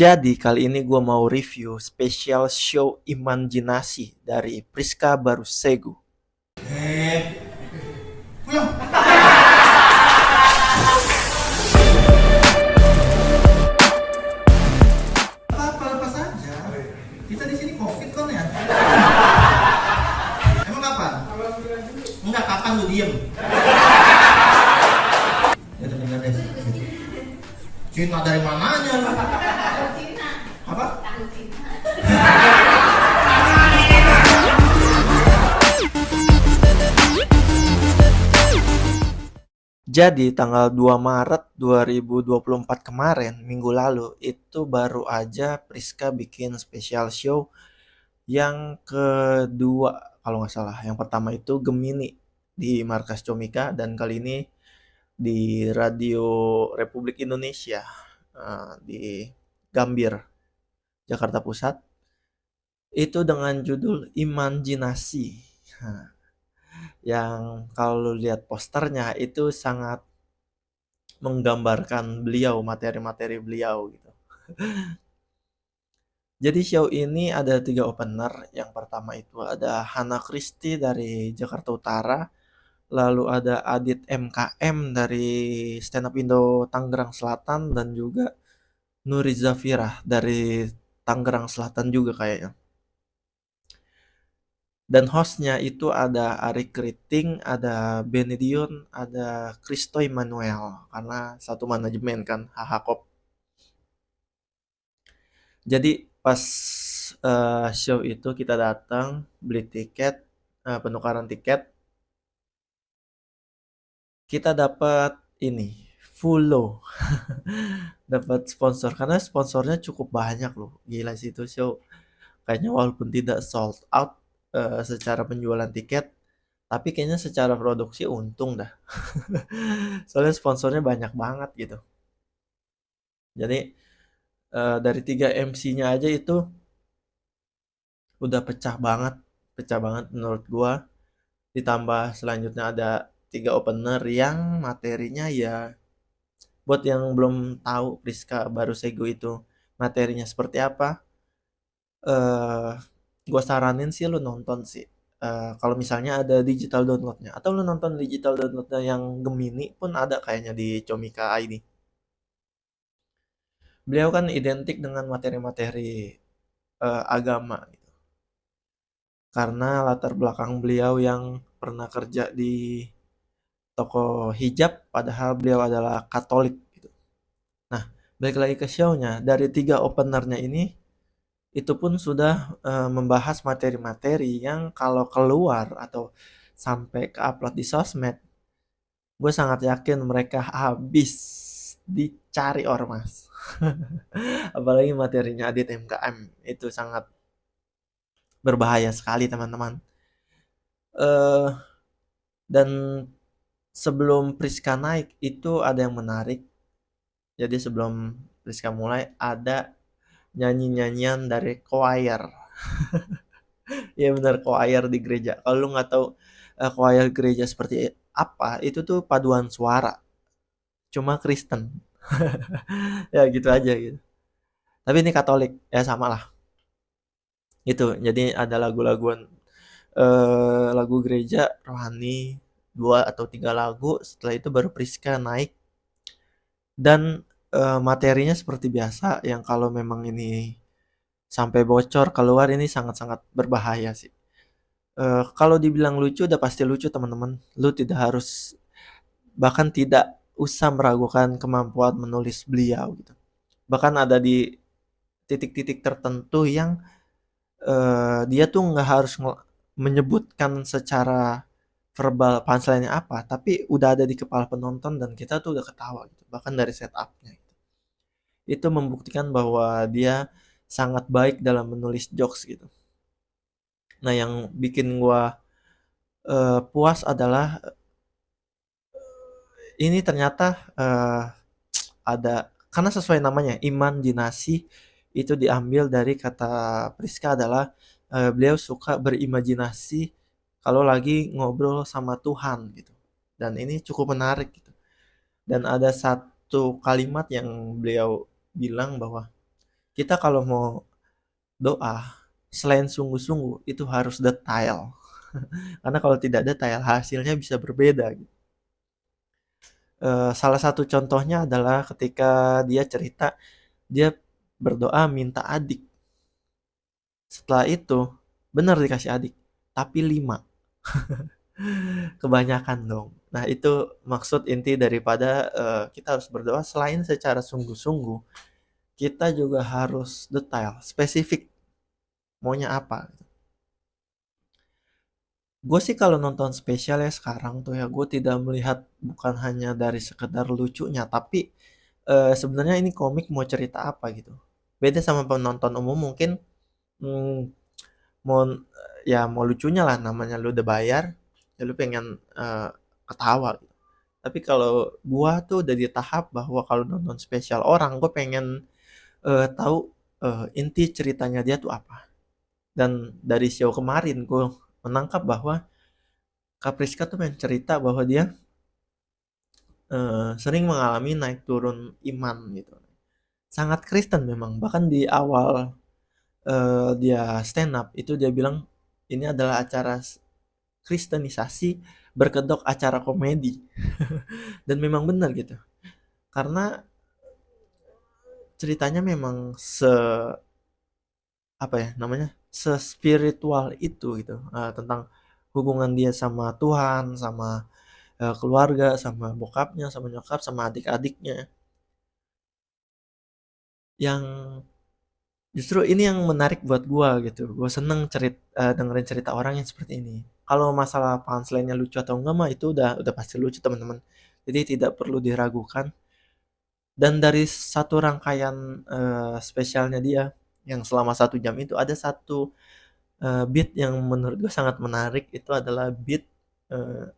Jadi kali ini gue mau review special show Imajinasi dari Priska Barusegu. Pulang. Apa lepas aja. Kita di sini covid kan ya. Emang kapan? Enggak, kapan lu diem? Ya bener deh. Cina dari mananya lu? Apa? Jadi tanggal 2 Maret 2024 kemarin, minggu lalu, itu baru aja Priska bikin special show yang kedua kalau nggak salah. Yang pertama itu Gemini di Markas Comika dan kali ini di Radio Republik Indonesia di Gambir, Jakarta Pusat. Itu dengan judul Imajinasi. Nah, yang kalau lihat posternya itu sangat menggambarkan beliau, materi-materi beliau gitu. Jadi show ini ada 3 opener. Yang pertama itu ada Hana Christie dari Jakarta Utara, lalu ada Adit MKM dari Stand Up Indo Tangerang Selatan, dan juga Nuri Zafira dari Tangerang Selatan juga kayaknya. Dan hostnya itu ada Ari Kriting, ada Benedion, ada Kristo Immanuel, karena satu manajemen kan, HHKOP. Jadi pas show itu kita datang beli tiket, penukaran tiket, kita dapat ini Fulo. Dapat sponsor karena sponsornya cukup banyak loh, gila sih itu show. Kayaknya walaupun tidak sold out secara penjualan tiket, tapi kayaknya secara produksi untung dah. Soalnya sponsornya banyak banget gitu. Jadi dari 3 MC-nya aja itu udah pecah banget menurut gua. Ditambah selanjutnya ada 3 opener yang materinya ya, buat yang belum tahu Priska Barusegu itu materinya seperti apa, eh gua saranin sih lu nonton sih. Kalau misalnya ada digital downloadnya, atau lu nonton digital downloadnya yang Gemini pun ada kayaknya di Comika ID. Beliau kan identik dengan materi-materi agama gitu. Karena latar belakang beliau yang pernah kerja di toko hijab, padahal beliau adalah Katolik gitu. Nah, balik lagi ke show-nya, dari 3 openernya ini itu pun sudah membahas materi-materi yang kalau keluar atau sampai ke upload di sosmed, gue sangat yakin mereka habis dicari ormas. Apalagi materinya Adit MKM itu sangat berbahaya sekali teman-teman. eh dan sebelum Priska naik itu ada yang menarik. Jadi sebelum Priska mulai ada nyanyi-nyanyian dari choir. Iya benar, choir di gereja. Kalau lu nggak tahu choir gereja seperti apa, itu tuh paduan suara, cuma Kristen. Ya gitu aja gitu. Tapi ini Katolik, ya sama lah. Itu jadi ada lagu-laguan, lagu gereja rohani 2 atau 3 lagu. Setelah itu baru Priska naik dan materinya seperti biasa, yang kalau memang ini sampai bocor keluar ini sangat-sangat berbahaya sih. Kalau dibilang lucu udah pasti lucu teman-teman. Lu tidak harus, bahkan tidak usah meragukan kemampuan menulis beliau gitu. Bahkan ada di titik-titik tertentu yang dia tuh nggak harus menyebutkan secara verbal punchline-nya apa, tapi udah ada di kepala penonton dan kita tuh udah ketawa gitu. Bahkan dari setupnya gitu. Itu membuktikan bahwa dia sangat baik dalam menulis jokes gitu. Nah, yang bikin gua puas adalah ini ternyata ada, karena sesuai namanya Imajinasi, itu diambil dari kata Priska adalah beliau suka berimajinasi kalau lagi ngobrol sama Tuhan gitu. Dan ini cukup menarik gitu. Dan ada satu kalimat yang beliau bilang bahwa Kita kalau mau doa, selain sungguh-sungguh, itu harus detail. Karena kalau tidak detail, hasilnya bisa berbeda gitu. Salah satu contohnya adalah ketika dia cerita, dia berdoa minta adik. Setelah itu, benar dikasih adik, tapi 5. Kebanyakan dong. Nah, itu maksud inti daripada kita harus berdoa selain secara sungguh-sungguh, kita juga harus detail, spesifik maunya apa. Gue sih kalau nonton spesial ya sekarang tuh ya, gue tidak melihat bukan hanya dari sekedar lucunya, tapi sebenarnya ini komik mau cerita apa gitu. Beda sama penonton umum mungkin, hmm, mau ya mau lucunya lah, namanya lu udah bayar, ya lu pengen ketawa gitu. Tapi kalau gua tuh udah di tahap bahwa kalau nonton spesial orang, gue pengen tahu inti ceritanya dia tuh apa. Dan dari show kemarin gue menangkap bahwa Kapriska tuh pengen cerita bahwa dia sering mengalami naik turun iman gitu. Sangat Kristen memang. Bahkan di awal dia stand up itu dia bilang ini adalah acara kristenisasi berkedok acara komedi. Dan memang benar gitu. Karena ceritanya memang apa ya namanya? Sespiritual itu gitu. Tentang hubungan dia sama Tuhan, sama keluarga, sama bokapnya, sama nyokap, sama adik-adiknya. Yang justru ini yang menarik buat gua gitu. Gua seneng dengerin cerita orang yang seperti ini. Kalau masalah punchline-nya lucu atau enggak mah itu udah pasti lucu teman-teman. Jadi tidak perlu diragukan. Dan dari satu rangkaian spesialnya dia yang selama 1 jam itu ada satu beat yang menurut gue sangat menarik, itu adalah beat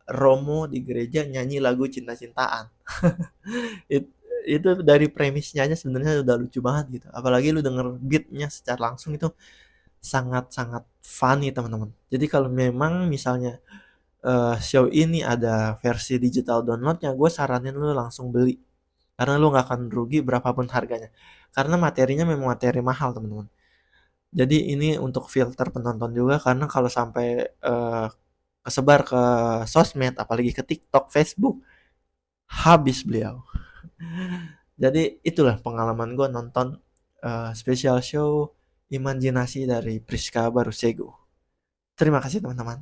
Romo di gereja nyanyi lagu cinta-cintaan. It- itu dari premisnya aja sebenarnya udah lucu banget gitu. Apalagi lu denger beatnya secara langsung itu sangat-sangat funny teman-teman. Jadi kalau memang misalnya show ini ada versi digital downloadnya, gue saranin lu langsung beli karena lu nggak akan rugi berapapun harganya. Karena materinya memang materi mahal teman-teman. Jadi ini untuk filter penonton juga karena kalau sampai kesebar ke sosmed, apalagi ke TikTok, Facebook, habis beliau. Jadi itulah pengalaman gue nonton special show Imajinasi dari Priska Barusego. Terima kasih teman-teman.